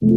And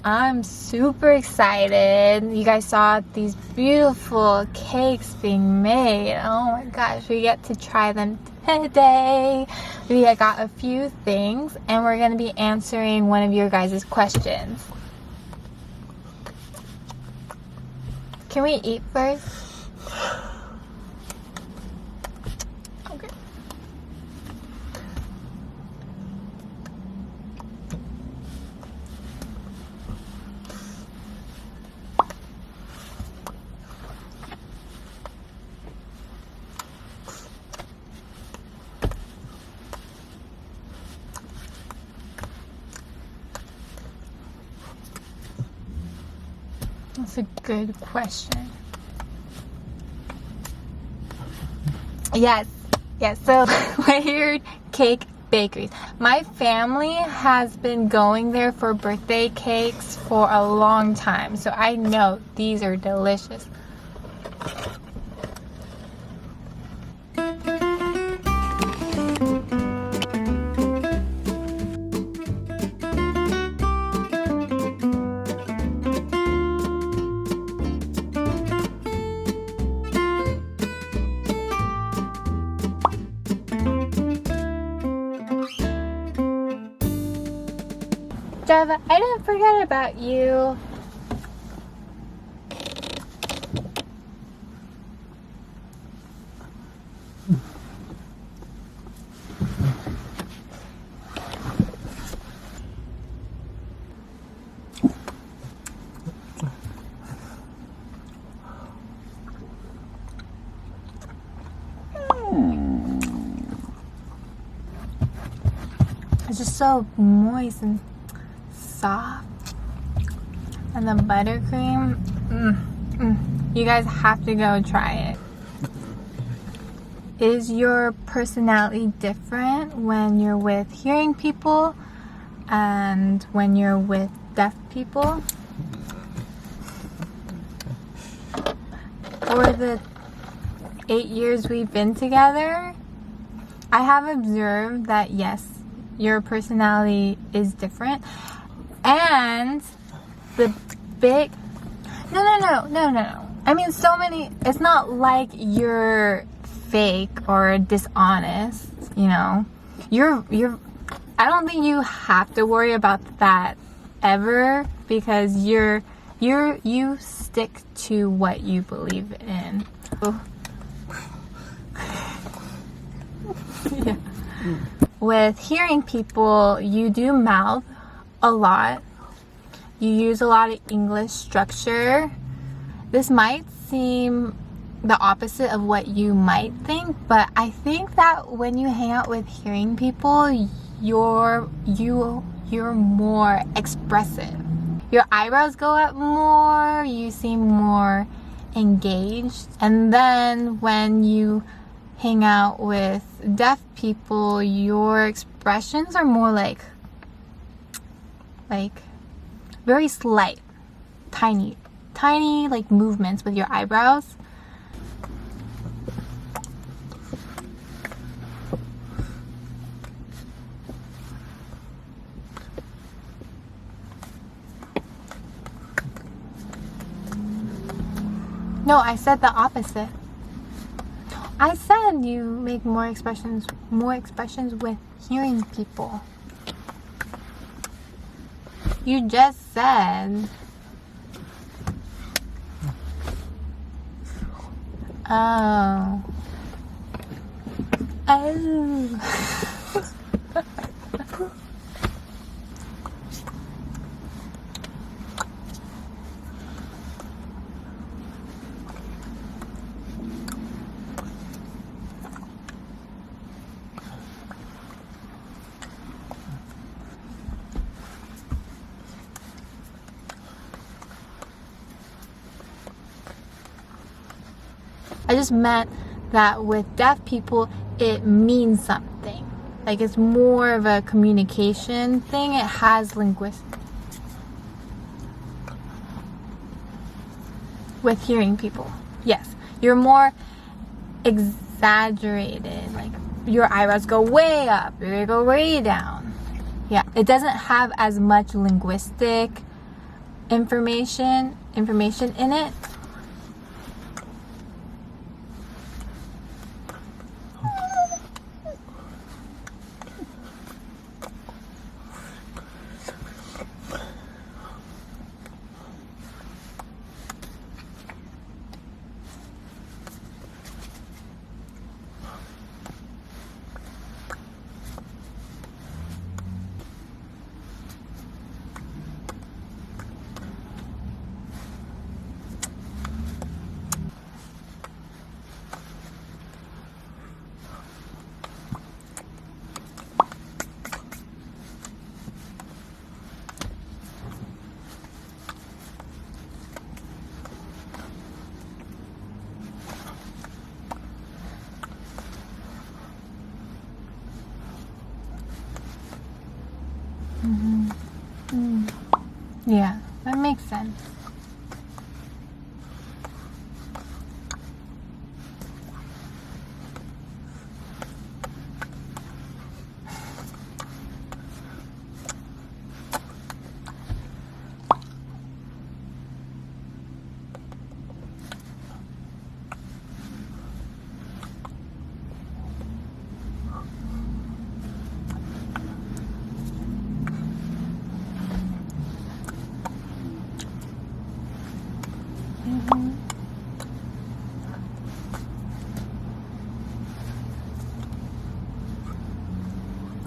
I'm super excited. You guys saw these beautiful cakes being made. Oh my gosh, we get to try them today. We got a few things and we're going to be answering one of your guys' questions. Can we eat first? Okay. That's a good question. Yes, so Layered Cake Bakeries. My family has been going there for birthday cakes for a long time, so I know these are delicious. Java, I didn't forget about you. It's just so moist and soft, and the buttercream, you guys have to go try it. Is your personality different when you're with hearing people and when you're with deaf people? For the 8 years we've been together, I have observed that yes, your personality is different. And the big, no. I mean, so many, it's not like you're fake or dishonest, you know. I don't think you have to worry about that ever, because you stick to what you believe in. Yeah. With hearing people, you do mouth a lot. You use a lot of English structure. This might seem the opposite of what you might think, but I think that when you hang out with hearing people, you're more expressive. Your eyebrows go up more, you seem more engaged. And then when you hang out with deaf people, your expressions are more like very slight, tiny like movements with your eyebrows. No, I said the opposite. I said you make more expressions with hearing people. You just said. Oh. Oh. I just meant that with deaf people, it means something. Like it's more of a communication thing. It has linguistics. With hearing people, yes. You're more exaggerated. Like your eyebrows go way up, they go way down. Yeah, it doesn't have as much linguistic information in it. Yeah, that makes sense.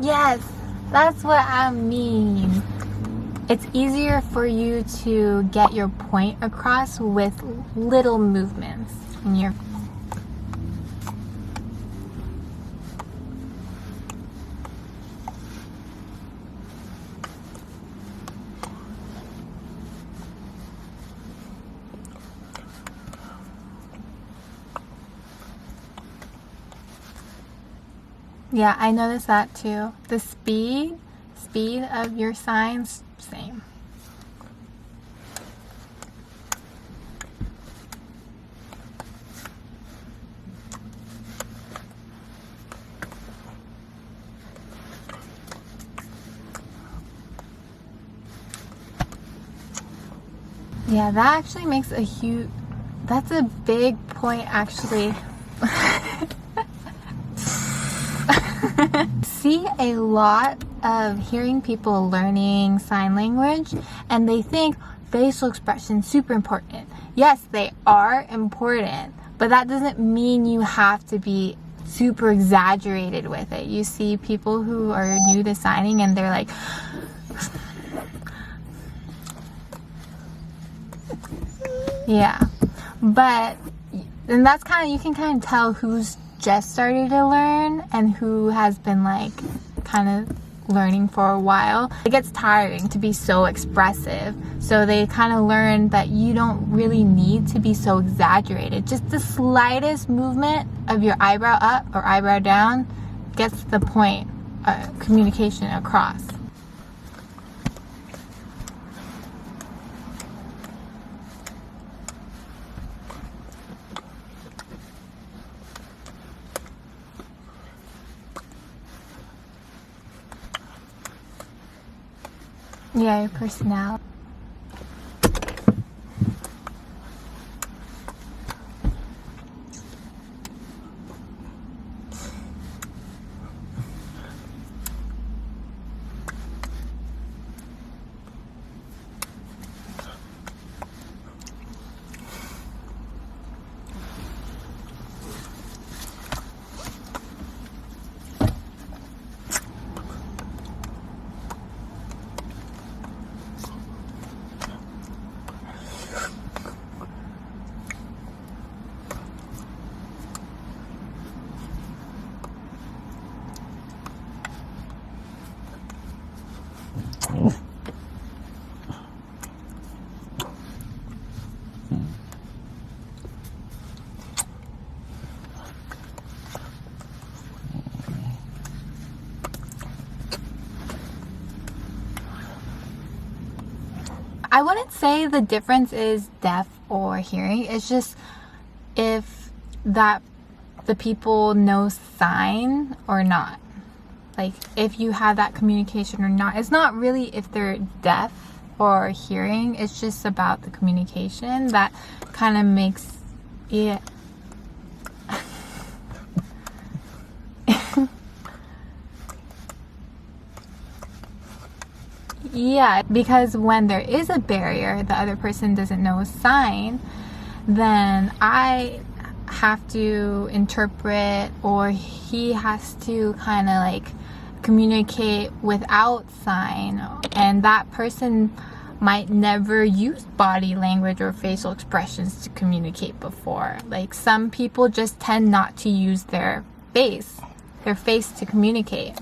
Yes, that's what I mean. It's easier for you to get your point across with little movements in your. Yeah, I noticed that too. The speed of your signs, same. Yeah, that actually makes a huge, that's a big point actually. See a lot of hearing people learning sign language and they think facial expression is super important. Yes, they are important, but that doesn't mean you have to be super exaggerated with it. You see people who are new to signing and they're like, yeah, but then that's kind of, you can kind of tell who's just started to learn and who has been like kind of learning for a while. It gets tiring to be so expressive, so they kind of learn that you don't really need to be so exaggerated. Just the slightest movement of your eyebrow up or eyebrow down gets the point, communication across. Yeah, your personality. I wouldn't say the difference is deaf or hearing. It's just if the people know sign or not. Like if you have that communication or not. It's not really if they're deaf or hearing. It's just about the communication that kind of makes it. Yeah, because when there is a barrier, the other person doesn't know a sign, then I have to interpret, or he has to kind of like communicate without sign, and that person might never use body language or facial expressions to communicate before. Like some people just tend not to use their face to communicate.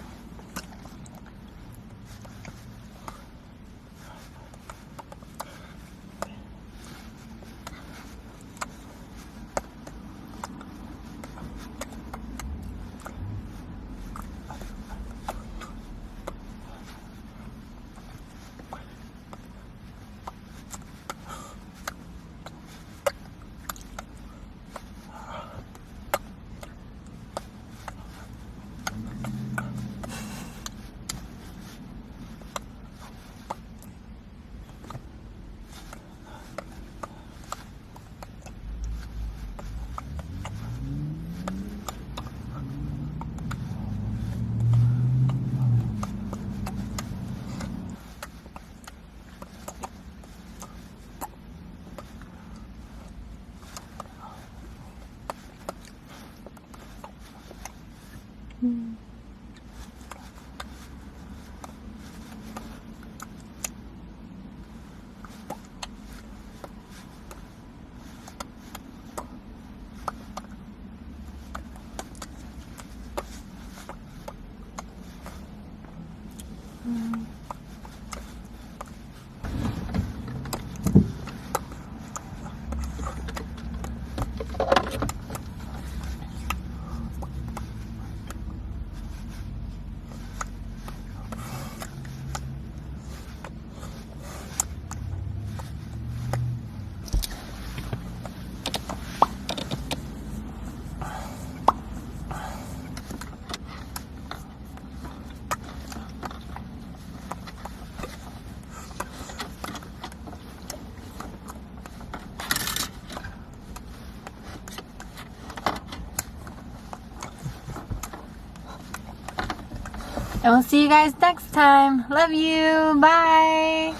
And we'll see you guys next time. Love you. Bye.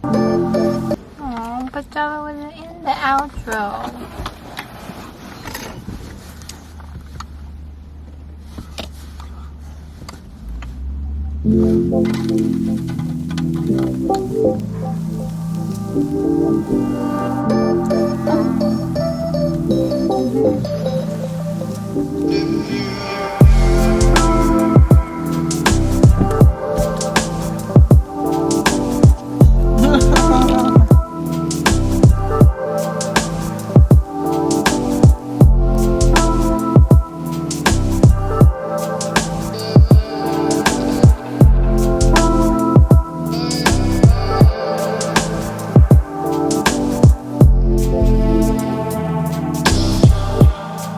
Oh, but Java wasn't in the outro.